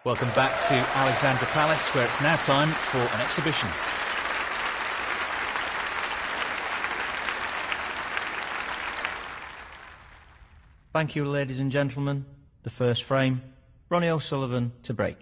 Welcome back to Alexandra Palace, where it's now time for an exhibition. Thank you, ladies and gentlemen. The first frame, Ronnie O'Sullivan to break.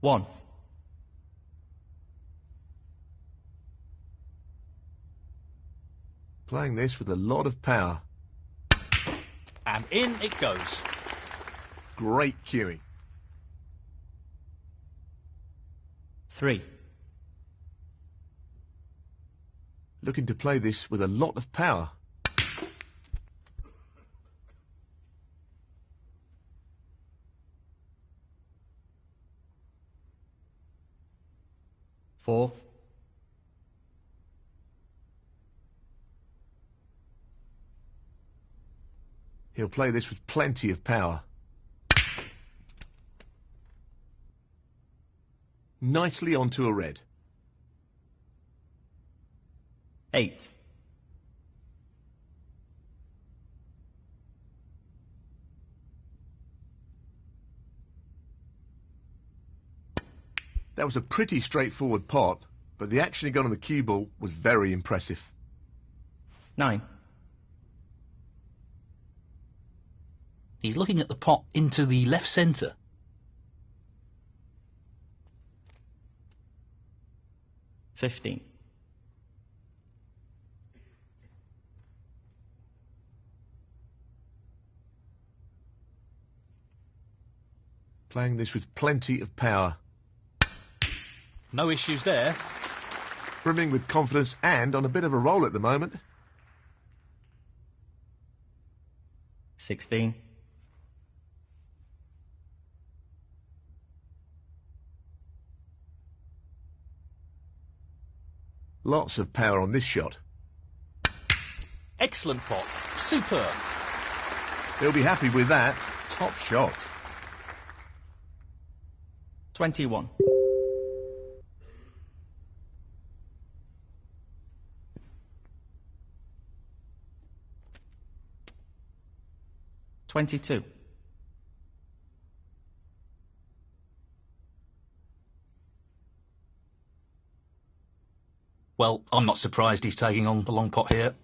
One. Playing this with a lot of power. And in it goes. Great cueing. 3. Looking to play this with a lot of power. 4. He'll play this with plenty of power. Nicely onto a red. 8. That was a pretty straightforward pot, but the action he got on the cue ball was very impressive. 9. He's looking at the pot into the left centre. 15. Playing this with plenty of power. No issues there. Brimming with confidence and on a bit of a roll at the moment. 16. Lots of power on this shot. Excellent pot. Superb. He'll be happy with that. Top shot. 21. 22. Well, I'm not surprised he's taking on the long pot here.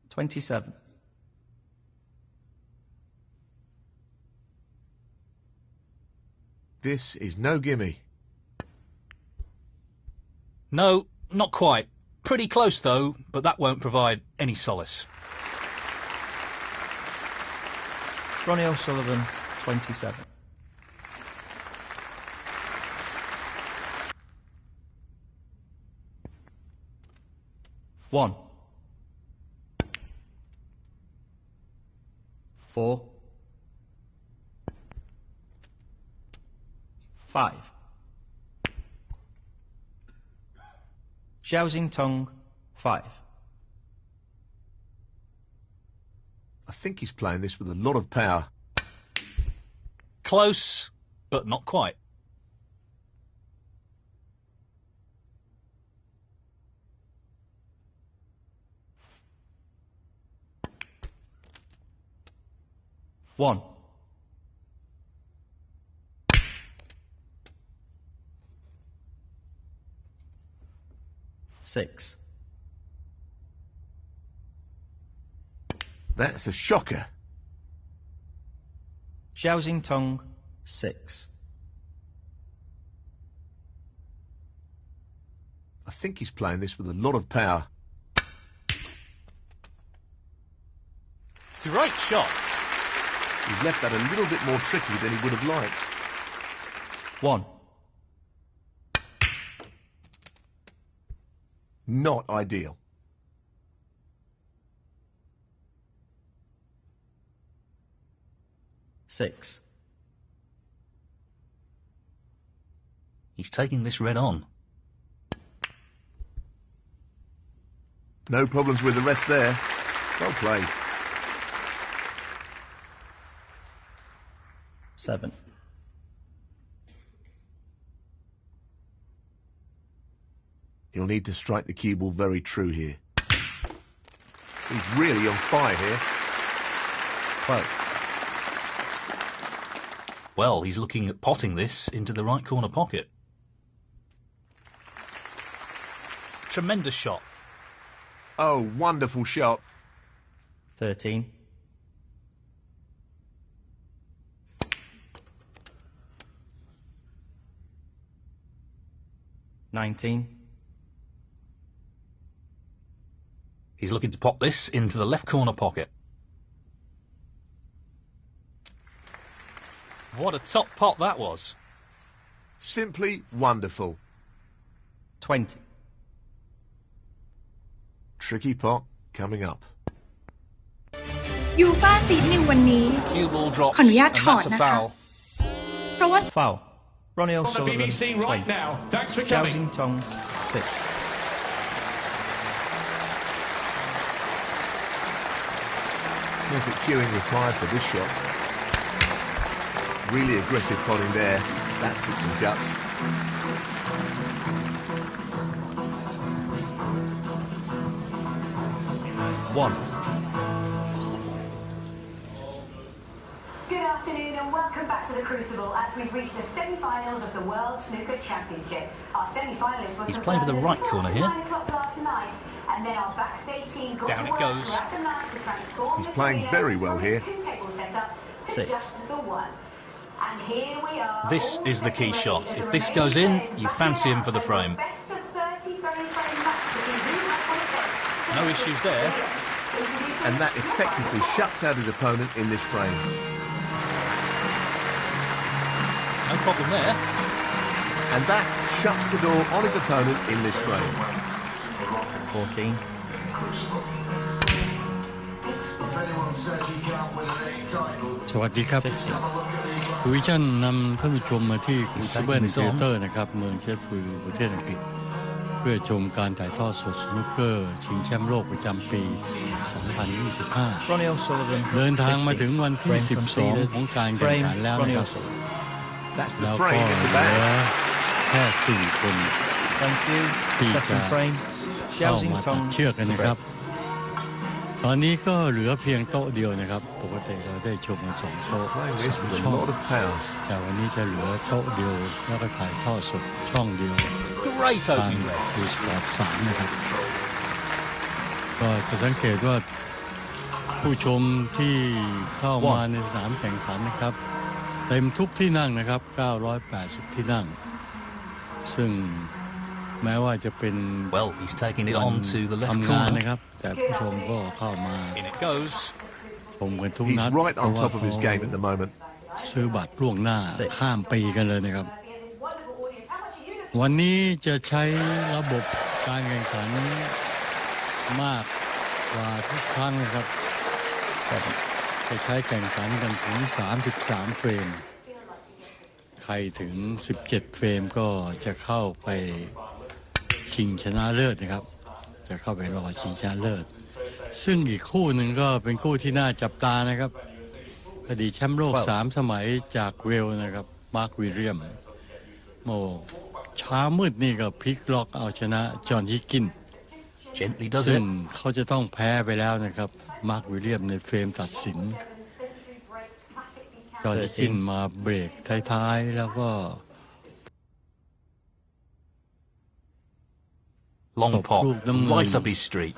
27. This is no gimme. No, not quite. Pretty close though, but that won't provide any solace. Ronnie O'Sullivan, 27. One. 4. 5. Xiaoxing Tong, 5. I think he's playing this with a lot of power. Close, but not quite. One. 6. That's a shocker. Xiaoxing Tong, 6. I think he's playing this with a lot of power. Great shot. He's left that a little bit more tricky than he would have liked. 1. Not ideal. 6. He's taking this red on. No problems with the rest there. Well played. 7. He'll need to strike the cue ball very true here. He's really on fire here. 12. Well, he's looking at potting this into the right corner pocket. Tremendous shot. Oh, wonderful shot. 13. 19. He's looking to pop this into the left corner pocket. What a top pot that was. Simply wonderful. 20. Tricky pot coming up. ยูฟ่าซีดนิววันนี้ Cue ball drops, ขออนุญาต and ถอด that's a นะคะ foul. เพราะว่า Foul. Ronnie On the O'Sullivan, BBC right 20. now. Thanks for Zhao coming. Xintong, 6. Perfect cueing required for this shot. Really aggressive potting there. That took some guts. One. Good afternoon and welcome back to the Crucible as we've reached the semi-finals of the World Snooker Championship. Our semi-finalists were He's playing for the right corner here. 9 o'clock last night, and then our backstage team got Down to it work goes. throughout the night to transform He's this playing arena very well from here. its two-table setup to 6. just the one. And here we are. This all is the set key and ready shot. as the If this remaining goes in, players you battle fancy it him out for the over frame. a best of 30 frame match to see who has what it takes to No make it issues to the there. end. Introducing And that your effectively final shuts out his opponent in this frame. No problem there. And that shuts the door on his opponent in this frame. 14. If anyone says he can't win any title, สวัสดีครับ have a look at the คุยชันนำท่านผู้ชมมาที่ครูซิเบิล He's เท taking this on. เตอร์นะครับเมืองเชฟฟิลด์ประเทศอังกฤษเพื่อชมการถ่ายทอดสดสนุกเกอร์ชิงแชมป์โลกประจำปี 2025 Ronnie O'Sullivan, เดินทางมาถึง 50. วันที่ Frame conceded. 12 ของการแข่ง Frame, ขันแล้วนะ Ronnie ครับ O'Sullivan. That's แล้ the วก็ frame at เห the ลือ back. แค่ 4 คน Thank you. The Peter. second frame. เข้า Zhao มาตัด Xintong, เชือกกัน to นะครับ break. ตอนนี้ก็เหลือเพียงโต๊ะเดียวนะครับปกติเราได้ชมกัน2 โต๊ะ Playing this 2 with a ช่อง lot of power. แต่วันนี้จะเหลือโต๊ะเดียวแล้วก็ถ่ายทอดสดช่องเดียว Great ทาง opening red. ทูสปอร์ต3นะครับก็จะสังเกตว่าผู้ชมที่เข้ามาในสนามแข่งขันนะครับเต็มทุกที่นั่งนะครับ 980 ที่นั่ง ซึ่งแม้ว่าจะเป็น Well, he's taking it วัน on to the left ทำงาน corner. นะครับ แต่ผู้ชมก็เข้ามา In it goes. ชมกันทุก He's นัด right เพราะ on ว่า top of his game at the moment. ซื้อบัตรล่วงหน้าข้ามปีกันเลยนะครับ here, this wonderful audience. How much are you looking วันนี้จะใช้ระบบการแข่งขันมากกว่าทุกครั้งนะครับจะใช้แข่งขันกันถึง 33 เฟรม ใครถึง 17 เฟรมก็จะเข้าไปชิงชนะเลิศนะครับ จะเข้าไปรอชิงชนะเลิศ ซึ่งอีกคู่หนึ่งก็เป็นคู่ที่น่าจับตานะครับอดีตแชมป์โลก 3 สมัยจากเวลส์นะครับ มาร์ควิลเลียมโอ้เช้ามืดนี่ก็พลิกล็อกเอาชนะจอห์นฮิกกิน Gently does ซึ่ง it. เขาจะต้องแพ้ไปแล้วนะครับ มาร์ควิลเลียมในเฟรมตัดสิน century breaks classically จอห์นฮิกกินมาเบรกท้ายๆ แล้วก็ Long pot. Look, the Right moon. up his street.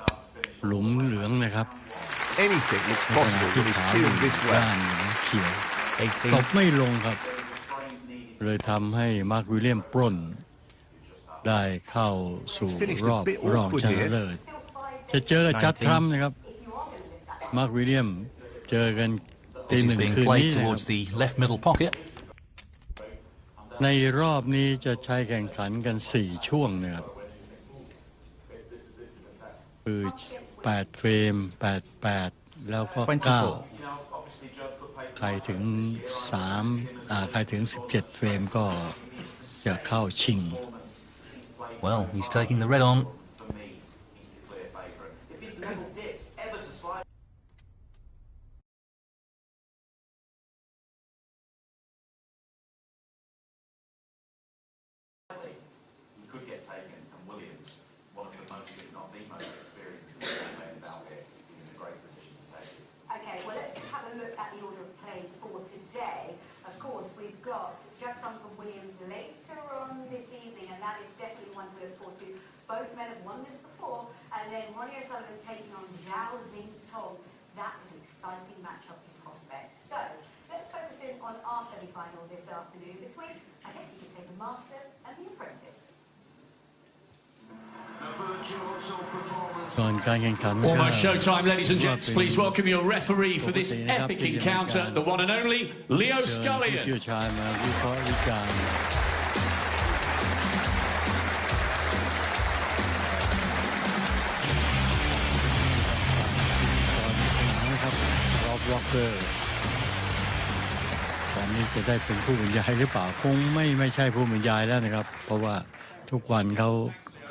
หลุมเหลืองนะครับ Anything looks ในขณะ possible ที่ when he's ขาว cueing this ด้าน well. หลังเขียว ตบ 18. ไม่ลงครับ เลยทำให้มาร์ควิลเลียมปล้น ได้เข้าสู่รอบรองชนะเลิศจะเจอกับจัดทรัมป์นะครับ มาร์ควิลเลียมเจอกันตี This ห is นึ่ง being คืนนี้ played นะครับ towards the left middle pocket. ในรอบนี้จะใช้แข่งขันกัน 4 ช่วงนะครับ คือ 8 เฟรม 8 แล้วก็ 9 24. ใครถึงใครถึง17เฟรมก็จะเข้าชิง Well, he's taking the red on. Okay, well, let's have a look at the order of play for today. Of course, we've got Judd Trump and Williams later on this evening, and that is definitely one to look forward to. Both men have won this before, and then Ronnie O'Sullivan taking on Zhao Xintong. That is an exciting matchup in prospect. So, let's focus in on our semi-final this afternoon between, I guess you could say, the Master and the Apprentice. ก่อนการแข่งขัน Almost showtime, ladies and gents. Please welcome your referee for this epic encounter, the one and only Leo ผู้ Scullion. เชี่ยวชาญมาวิเคราะห์วิจารณ์นะครับรอบล็อกเกอร์ตอนนี้จะได้เป็นผู้บรรยายหรือเปล่าคงไม่ใช่ผู้บรรยายแล้วนะครับเพราะว่าทุกวันเขา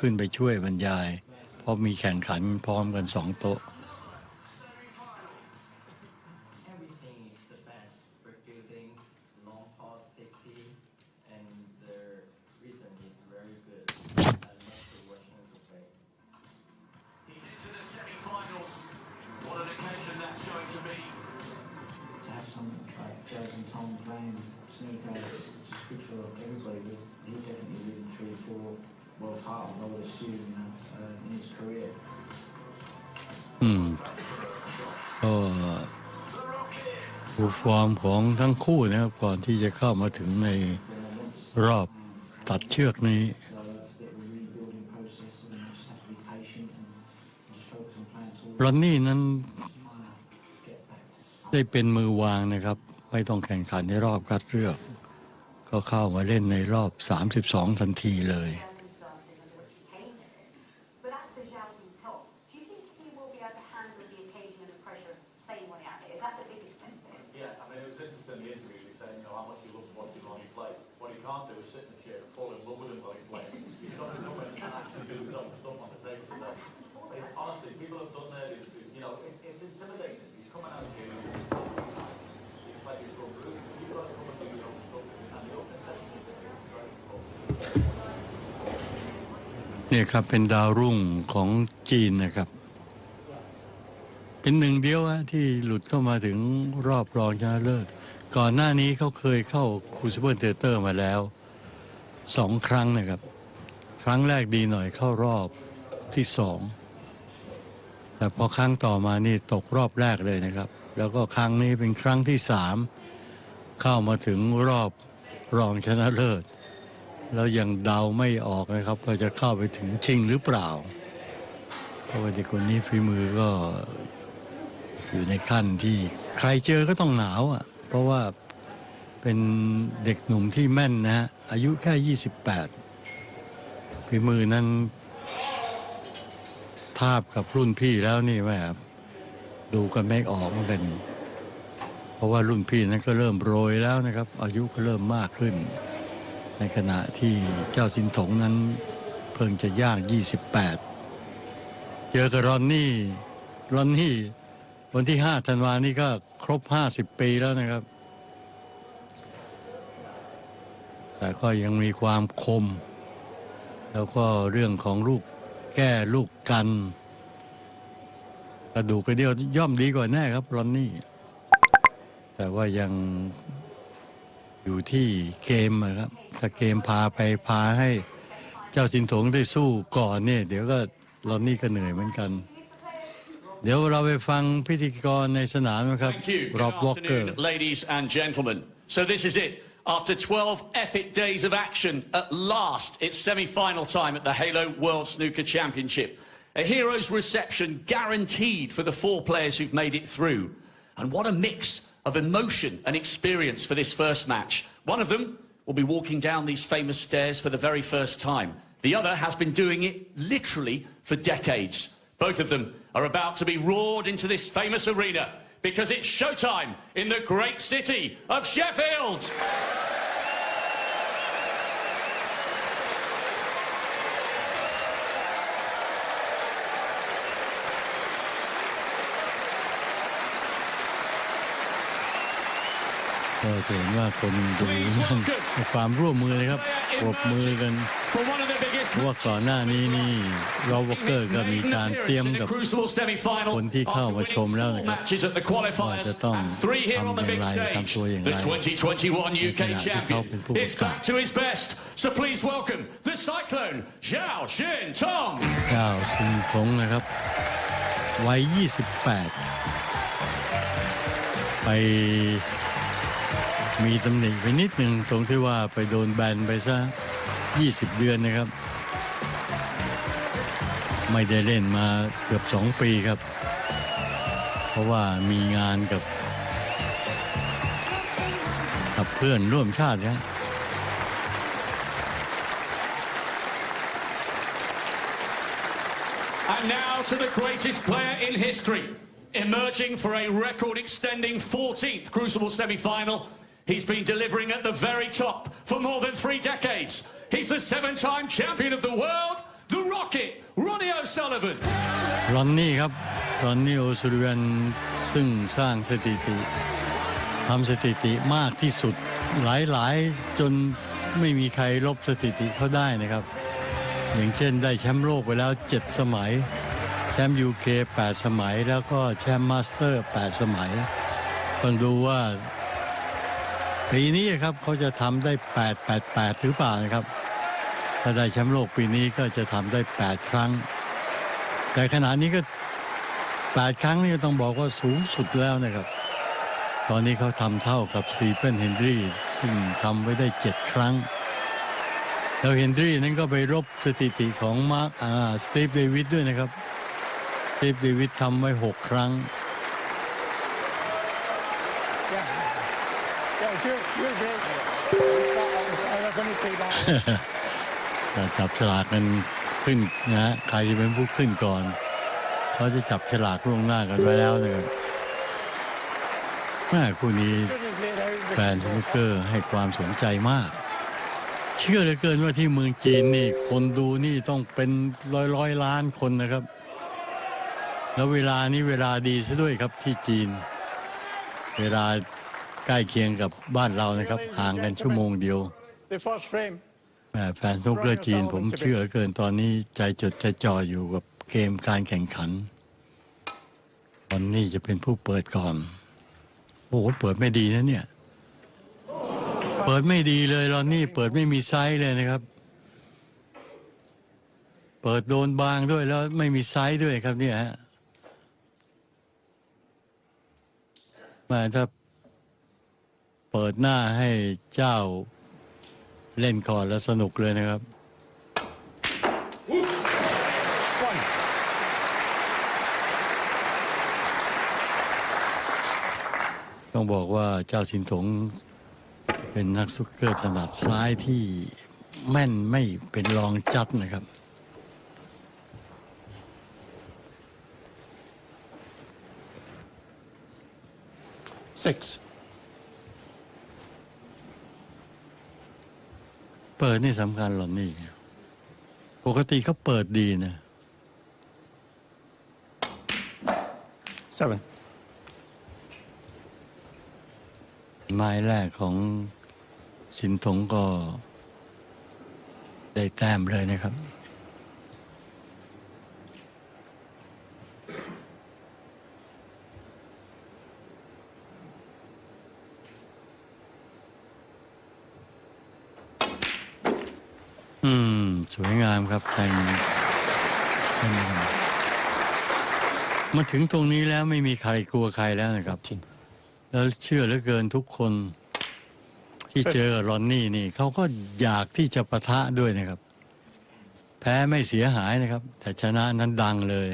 ขึ้นไปช่วยบรรยายเพราะมีแข่งขันพร้อมกัน2 โต๊ะworld title, I would assume, in his career. ก็ดูฟอร์มของทั้งคู่นะครับก่อนที่จะเข้ามาถึงในรอบตัดเชือกนี้รอนนี่นั้นได้เป็นมือวางนะครับไม่ต้องแข่งขันในรอบคัดเลือกก็เข้ามาเล่นในรอบ32ทันทีเลยนี่ครับเป็นดาวรุ่งของจีนนะครับเป็นหนึ่งเดียวที่หลุดเข้ามาถึงรอบรองชนะเลิศก่อนหน้านี้เขาเคยเข้าครูซิเบิลเทเตอร์มาแล้ว2 ครั้งนะครับครั้งแรกดีหน่อยเข้ารอบที่2แต่พอครั้งต่อมานี่ตกรอบแรกเลยนะครับแล้วก็ครั้งนี้เป็นครั้งที่3เข้ามาถึงรอบรองชนะเลิศแล้วยังเดาไม่ออกนะครับว่าจะเข้าไปถึงชิงหรือเปล่าเพราะว่าเด็กคนนี้ฝีมือก็อยู่ในขั้นที่ใครเจอก็ต้องหนาวเพราะว่าเป็นเด็กหนุ่มที่แม่นนะฮะอายุแค่28ฝีมือนั้นทาบกับรุ่นพี่แล้วนี่แม่ดูกันไม่ออกเหมือนกันเพราะว่ารุ่นพี่นั้นก็เริ่มโรยแล้วนะครับอายุก็เริ่มมากขึ้นในขณะที่เจ้าสินถงนั้นเพิ่งจะย่าง28เจอกับรอนนี่วันที่5 ธันวาคมนี้ก็ครบ50 ปีแล้วนะครับแต่ก็ยังมีความคมแล้วก็เรื่องของลูกแก้ลูกกันกระดูกกระเดี่ยวย่อมดีกว่าแน่ครับรอนนี่แต่ว่ายังอยู่ที่เกมนะครับถ้าเกมพาให้เจ้าสินถงได้สู้ก่อนเนี่ยเดี๋ยวก็รอนนี่ก็เหนื่อยเหมือนกันเดี๋ยวเราไปฟังพิธีกรในสนามนะครับรอบวอล์กเกอร์ Ladies and gentlemen, so this is it. After 12 epic days of action, at last it's semi-final time at the Halo World Snooker Championship. A hero's reception guaranteed for the 4 players who've made it through. And what a mix of emotion and experience for this first match. One of them will be walking down these famous stairs for the very first time. The other has been doing it literally for decades. Both of them are about to be roared into this famous arena. because it's showtime in the great city of Sheffield.ก็จะเห็นว่าคนดูนั่นให้ความร่วมมือนะครับปรบมือกันเพราะว่าก่อนหน้านี้นี่รอวอเกอร์ก็มีการเตรียมกับคนที่เข้ามาชมแล้วนะครับว่าจะต้องทำอย่างไรทำตัวอย่างไรในขณะที่เขาเป็นผู้ประกาศเจ้าซินทงนะครับวัย 28 ไปมีตำหนิไปนิดหนึ่งตรงที่ว่าไปโดนแบนไปซะ20 เดือนนะครับไม่ได้เล่นมาเกือบ2 ปีครับเพราะว่ามีงานกับเพื่อนร่วมชาตินะ And now to the greatest player in history, emerging for a record-extending 14th Crucible semi-final. He's been delivering at the very top for more than 3 decades. He's the 7-time champion of the world, the Rocket, Ronnie O'Sullivan. รอนนี่ครับรอนนี่โอซูลิแวนซึ่งสร้างสถิติทำสถิติมากที่สุดหลายจนไม่มีใครลบสถิติเขาได้นะครับอย่างเช่นได้แชมป์โลกไปแล้ว7 สมัยแชมป์ UK 8 สมัยแล้วก็แชมป์มาสเตอร์8 สมัยต้องดูว่าปีนี้ครับเขาจะทำได้888หรือเปล่านะครับถ้าได้แชมป์โลกปีนี้ก็จะทำได้8 ครั้งแต่ขณะนี้ก็8 ครั้งนี่ต้องบอกว่าสูงสุดแล้วนะครับตอนนี้เขาทำเท่ากับสตีเฟนเฮนรี่ซึ่งทำไว้ได้7 ครั้งแล้วเฮนรี่นั้นก็ไปรบสถิติของสตีฟเดวิดด้วยนะครับสตีฟเดวิดทำไว้6 ครั้งจับฉลากกันขึ้นนะใครจะเป็นผู้ขึ้นก่อนเขาจะจับฉลากล่วงหน้ากันไว้แล้วนะครับคู่นี้แฟนสนุกเกอร์ให้ความสนใจมากเชื่อเหลือเกินว่าที่เมืองจีนนี่คนดูนี่ต้องเป็นร้อยล้านคนนะครับแล้วเวลานี้เวลาดีซะด้วยครับที่จีนเวลาใกล้เคียงกับบ้านเรานะครับห่างกันชั่วโมงเดียวแฟนสนุกเกอร์จีนผมเชื่อเกินตอนนี้ใจจดใจจ่ออยู่กับเกมการแข่งขันวันนี้จะเป็นผู้เปิดก่อนโอ้โหเปิดไม่ดีนะเนี่ยเปิดไม่ดีเลยรอนนี่เปิดไม่มีไซส์เลยนะครับเปิดโดนบางด้วยแล้วไม่มีไซส์ด้วยครับเนี่ยฮะมาถ้าเปิดหน้าให้เจ้าเล่นก่อนแล้วสนุกเลยนะครับต้องบอกว่าเจ้าสินถงเป็นนักสนุกเกอร์ถนัดซ้ายที่แม่นไม่เป็นรองจัดนะครับเปิดนี่สำคัญหรอนี่ปกติเขาเปิดดีนะไม้แรกของสินถงก็ได้แต้มเลยนะครับสวยงามครับแทงมาถึงตรงนี้แล้วไม่มีใครกลัวใครแล้วนะครับแล้วเชื่อเหลือเกินทุกคนที่เจอรอนนี่นี่เขาก็อยากที่จะปะทะด้วยนะครับแพ้ไม่เสียหายนะครับแต่ชนะนั้นดังเลย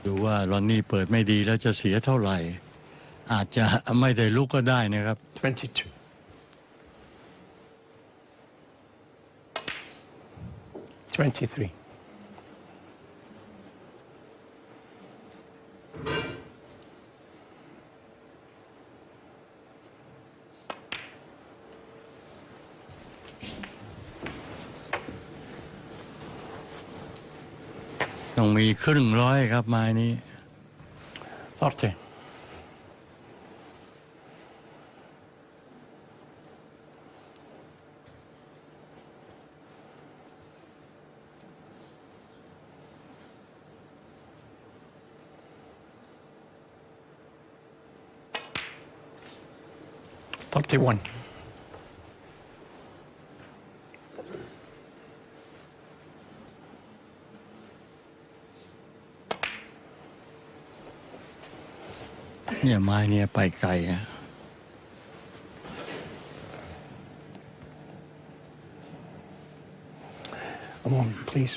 ดูว่ารอนนี่เปิดไม่ดีแล้วจะเสียเท่าไหร่อาจจะไม่ได้ลุกก็ได้นะครับ23 ต้องมีครึ่งร้อยครับไม้นี้ 30. $31. เนี่ยไม้เนี่ยไปไกลนะ Come on, please.